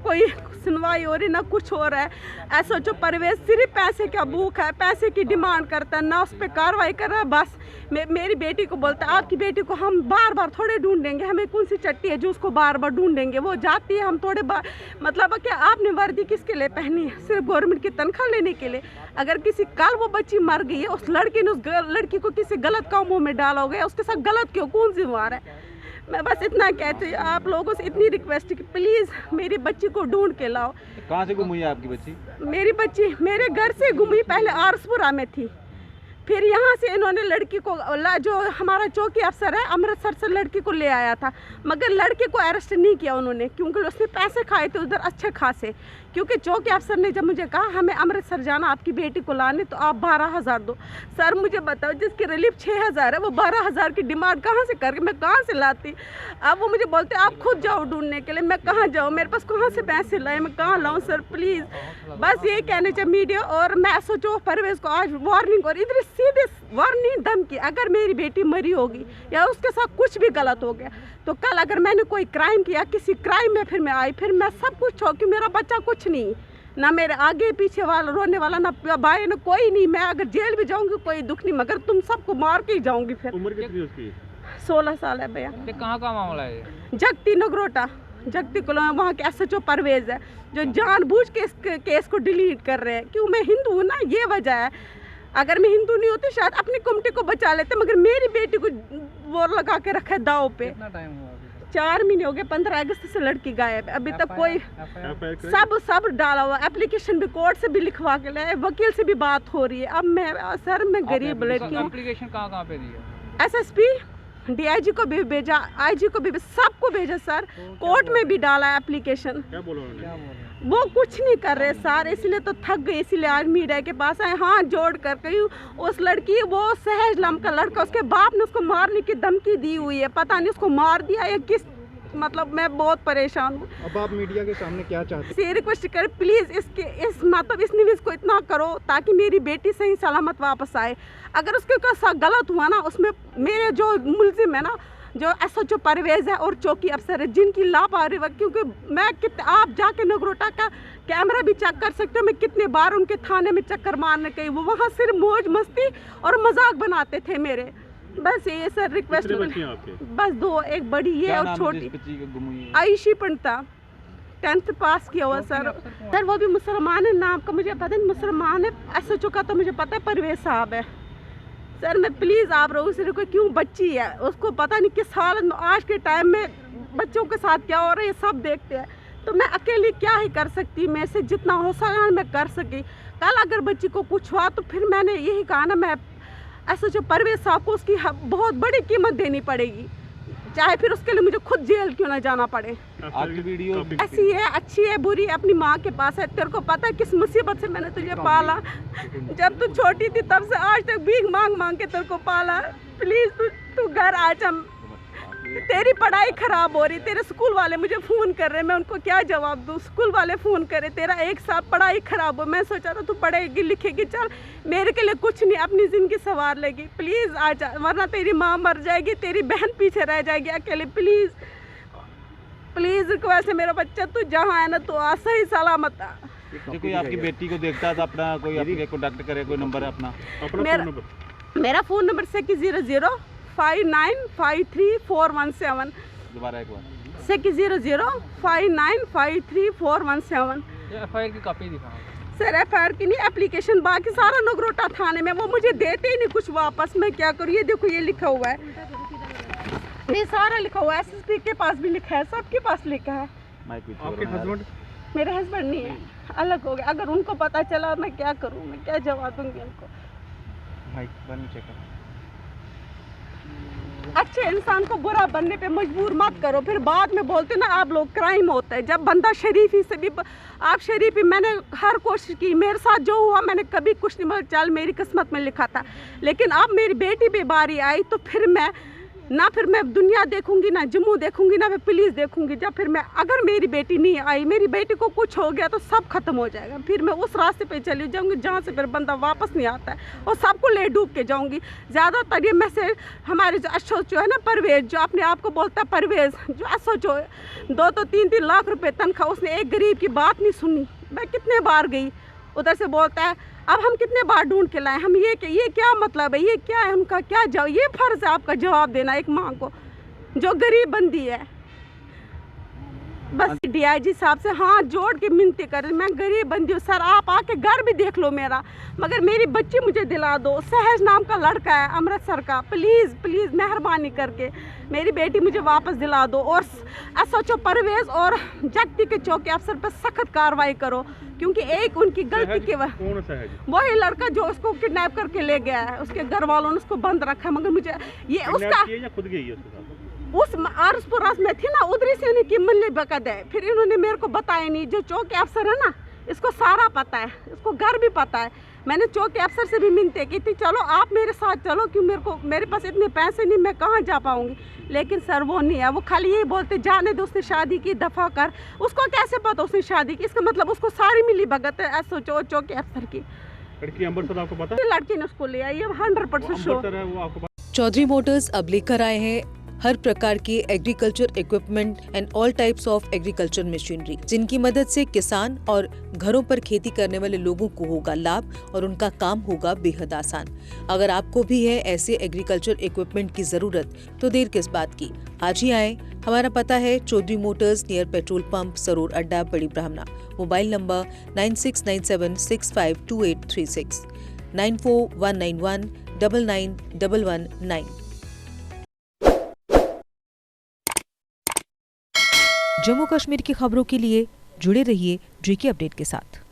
कोई सुनवाई हो रही ना कुछ हो रहा है। SHO परवेज सिर्फ पैसे का भूख है, पैसे की डिमांड करता है, ना उस पर कार्रवाई कर रहा है। बस मेरी बेटी को बोलता है आपकी बेटी को हम बार बार थोड़े ढूंढेंगे, हमें कौन सी चट्टी है जो उसको बार बार ढूंढेंगे। वो जाती है, हम थोड़े बार मतलब कि आपने वर्दी किसके लिए पहनी है? सिर्फ गवर्नमेंट की तनख्वाह लेने के लिए। अगर किसी कल वो बच्ची मर गई है, उस लड़के ने उस लड़की को किसी गलत कामों में डाला हो गया, उसके साथ गलत क्यों, कौन जिम्मेवार है? मैं बस इतना कहती हूँ, आप लोगों से इतनी रिक्वेस्ट है कि प्लीज़ मेरी बच्ची को ढूंढ के लाओ। कहाँ से गुम हुई है आपकी बच्ची? मेरी बच्ची मेरे घर से गुम हुई, पहले आरसपुरा में थी, फिर यहाँ से इन्होंने लड़की को, जो हमारा चौकी अफसर है अमृतसर से लड़की को ले आया था, मगर लड़के को अरेस्ट नहीं किया उन्होंने, क्योंकि उसने पैसे खाए थे उधर अच्छे खासे। क्योंकि चौकी अफसर ने जब मुझे कहा हमें अमृतसर जाना आपकी बेटी को लाने, तो आप 12,000 दो। सर मुझे बताओ, जिसकी रिलीफ 6,000 है, वो 12,000 की डिमांड कहाँ से करके मैं कहाँ से लाती? अब वो मुझे बोलते आप खुद जाओ ढूंढने के लिए। मैं कहाँ जाऊँ, मेरे पास कहाँ से पैसे लाए, मैं कहाँ लाऊँ? सर प्लीज़, बस ये कहने चाहिए मीडिया। और मैं SHO परवेज को आज वार्निंग, और इधर सीधे वार्निंग धमकी, अगर मेरी बेटी मरी होगी या उसके साथ कुछ भी गलत हो गया, तो कल अगर मैंने कोई क्राइम किया, किसी क्राइम में फिर मैं आई, फिर मैं सब कुछ हो कि मेरा बच्चा कुछ नहीं, ना मेरे आगे पीछे वाला रोने वाला, ना भाई, ना कोई नहीं। मैं अगर जेल भी जाऊंगी कोई दुख नहीं, मगर तुम सबको मार के ही जाऊंगी। फिर उम्र कितनी उसकी? 16 साल है भैया। कहाँ का मामला है? जगती नगरोटा, जगती कॉलोनी, वहाँ के SHO परवेज है जो जानबूझ के इस केस को डिलीट कर रहे हैं। क्यों? मैं हिंदू हूँ ना, ये वजह है। अगर मैं हिंदू नहीं होती शायद अपनी कम्युनिटी को बचा लेते, मगर मेरी बेटी को वो लगा के रखा है दाव पे। कितना टाइम हुआ? 4 महीने हो गए, 15 अगस्त से लड़की गायब है, अभी तक कोई सब डाला हुआ। एप्लीकेशन भी कोर्ट से भी लिखवा के लाए, वकील से भी बात हो रही है। अब मैं गरीब लड़की हूँ। एप्लीकेशन कहाँ पे दी है? SSP DIG को भी भेजा, IG को भी, सबको भेजा सर, कोर्ट में भी डाला एप्लीकेशन। क्या बोला उन्होंने? वो कुछ नहीं कर रहे सर, इसलिए तो थक गई, इसलिए आज मीडिया के पास आए। हाथ जोड़ कर कही उस लड़की, वो सहज लम का लड़का, उसके बाप ने उसको मारने की धमकी दी हुई है, पता नहीं उसको मार दिया या किस, मतलब मैं बहुत परेशान हूँ। अब आप मीडिया के सामने क्या चाहते हैं? रिक्वेस्ट कर प्लीज़ इस न्यूज़ को इतना करो ताकि मेरी बेटी सही सलामत वापस आए। अगर उसके साथ गलत हुआ ना, उसमें मेरे जो मुलजिम है ना, जो SHO परवेज है और चौकी अफसर है, जिनकी लापरवाही, क्योंकि मैं आप जाके नगरोटा का कैमरा भी चेक कर सकते हो, मैं कितने बार उनके थाने में चक्कर मारने गई, वो वहाँ सिर्फ मौज मस्ती और मजाक बनाते थे मेरे। बस ये सर रिक्वेस्ट, बस 2, एक बड़ी ये और छोटी आयशी पंडिता, 10th पास किया हुआ सर। वो भी मुसलमान है, नाम का मुझे पता नहीं, मुसलमान है। SHO का तो मुझे पता है परवेज साहब है। सर मैं प्लीज़ आप लोगों से रिक्वेस्ट, क्यों बच्ची है, उसको पता नहीं किस हालत में, आज के टाइम में बच्चों के साथ क्या हो रहा है ये सब देखते हैं, तो मैं अकेली क्या ही कर सकती, मैं से जितना हो सका मैं कर सकी। कल अगर बच्ची को कुछ हुआ तो फिर मैंने यही कहा ना, मैं SHO परवेज साहब को उसकी बहुत बड़ी कीमत देनी पड़ेगी, चाहे फिर उसके लिए मुझे खुद जेल क्यों ना जाना पड़े। आपकी वीडियो ऐसी है, अच्छी है, बुरी है, अपनी माँ के पास है। तेरे को पता है किस मुसीबत से मैंने तुझे पाला, जब तू छोटी थी तब से आज तक भीख मांग मांग के तेरे को पाला। प्लीज़ तू घर आ जा, तेरी पढ़ाई ख़राब हो रही, तेरे स्कूल वाले मुझे फ़ोन कर रहे हैं, मैं उनको क्या जवाब दूँ? स्कूल वाले फ़ोन करे, तेरा एक साल पढ़ाई ख़राब हो, मैं सोचा था तू पढ़ेगी लिखेगी, चल मेरे के लिए कुछ नहीं, अपनी ज़िंदगी संवार लेगी, प्लीज़ आ जा, वरना तेरी माँ मर जाएगी, तेरी बहन पीछे रह जाएगी अकेले। प्लीज़ प्लीज़ रिक्वेस्ट है, मेरा बच्चा तू जहाँ है ना तो आ, सही सलामत आ। कोई आपकी बेटी को देखता है तो अपना कोई आपके कॉन्टैक्ट करे, कोई नंबर है अपना? मेरा फ़ोन नंबर 600-5953-417। दोबारा एक बार। 600-5953-417। FIR की कॉपी दिखाओ सर। FIR की नहीं, एप्लीकेशन बाकी सारा नगरोटा थाने में, वो मुझे देते ही नहीं कुछ वापस, मैं क्या करूँ? ये देखो ये लिखा हुआ है, ये सारा लिखा हुआ है, SSP के पास भी लिखा है, सबके पास लिखा है। आपके हस्बैंड? मेरे हस्बैंड नहीं है, अलग हो गए। अगर उनको पता चला मैं क्या करूँ, मैं क्या जवाब दूँगी उनको? अच्छे इंसान को बुरा बनने पे मजबूर मत करो, फिर बाद में बोलते ना आप लोग क्राइम होता है। जब बंदा शरीफी से भी, आप शरीफी, मैंने हर कोशिश की, मेरे साथ जो हुआ मैंने कभी कुछ नहीं बोला, चल मेरी किस्मत में लिखा था, लेकिन अब मेरी बेटी भी बारी आई तो फिर मैं ना फिर मैं दुनिया देखूंगी, ना जम्मू देखूंगी, ना मैं पुलिस देखूंगी। जब फिर मैं, अगर मेरी बेटी नहीं आई, मेरी बेटी को कुछ हो गया तो सब खत्म हो जाएगा। फिर मैं उस रास्ते पे चली जाऊंगी जहाँ से फिर बंदा वापस नहीं आता है, और सबको ले डूब के जाऊंगी। ज़्यादातर ये मैसेज हमारे जो एसओचओ है ना, परवेज, जो अपने आप को बोलता है परवेज, जो एसओचओ 2-3 लाख रुपए तनख्वाह, उसने एक गरीब की बात नहीं सुनी। मैं कितने बार गई, उधर से बोलता है अब हम कितने बार ढूंढ के लाए, हम ये क्या मतलब है, ये क्या है, उनका क्या जवाब, ये फर्ज है आपका जवाब देना एक माँ को जो गरीब बंदी है। बस डीआईजी साहब से हाथ जोड़ के मिनती कर, मैं गरीब बंदी हूँ सर, आप आके घर भी देख लो मेरा, मगर मेरी बच्ची मुझे दिला दो। सहज नाम का लड़का है अमृतसर का, प्लीज़ प्लीज़ मेहरबानी करके मेरी बेटी मुझे वापस दिला दो। और एसओचओ परवेज और जगती के चौकी अफसर पर सख्त कार्रवाई करो, क्योंकि एक उनकी गलती की वही लड़का जो उसको किडनैप करके ले गया है, उसके घर वालों ने उसको बंद रखा है। मगर मुझे ये उसका खुद गई है उस आरसपुरास में थी ना, उधरी से उन्हें किमले बकद है। फिर इन्होंने मेरे को बताया नहीं, जो चौकी अफसर है ना, इसको सारा पता है, इसको घर भी पता है। मैंने चौकी अफसर से भी मिन्नतें की थी, चलो आप मेरे साथ चलो, क्यों मेरे पास इतने पैसे नहीं, मैं कहाँ जा पाऊँगी। लेकिन सर वो नहीं है, वो खाली यही बोलते जाने दो, उसने शादी की, दफ़ा कर। उसको कैसे पता उसने शादी की? इसका मतलब उसको सारी मिली भगत है एसओचओ चौकी अफसर की। लड़की अमृतसर आपको पता है? लड़की ने उसको लिया, ये 100% श्योर है वो आपको पता? चौधरी मोटर्स अब लेकर आए हैं हर प्रकार के agriculture equipment and all types of agriculture machinery, जिनकी मदद से किसान और घरों पर खेती करने वाले लोगों को होगा लाभ और उनका काम होगा बेहद आसान। अगर आपको भी है ऐसे एग्रीकल्चर इक्विपमेंट की जरूरत तो देर किस बात की, आज ही आए। हमारा पता है Chaudhary motors, near petrol pump, Saror Adda, Bari ब्राह्मणा। Mobile number 9697652836, 9419199119। जम्मू कश्मीर की खबरों के लिए जुड़े रहिए जेके अपडेट के साथ।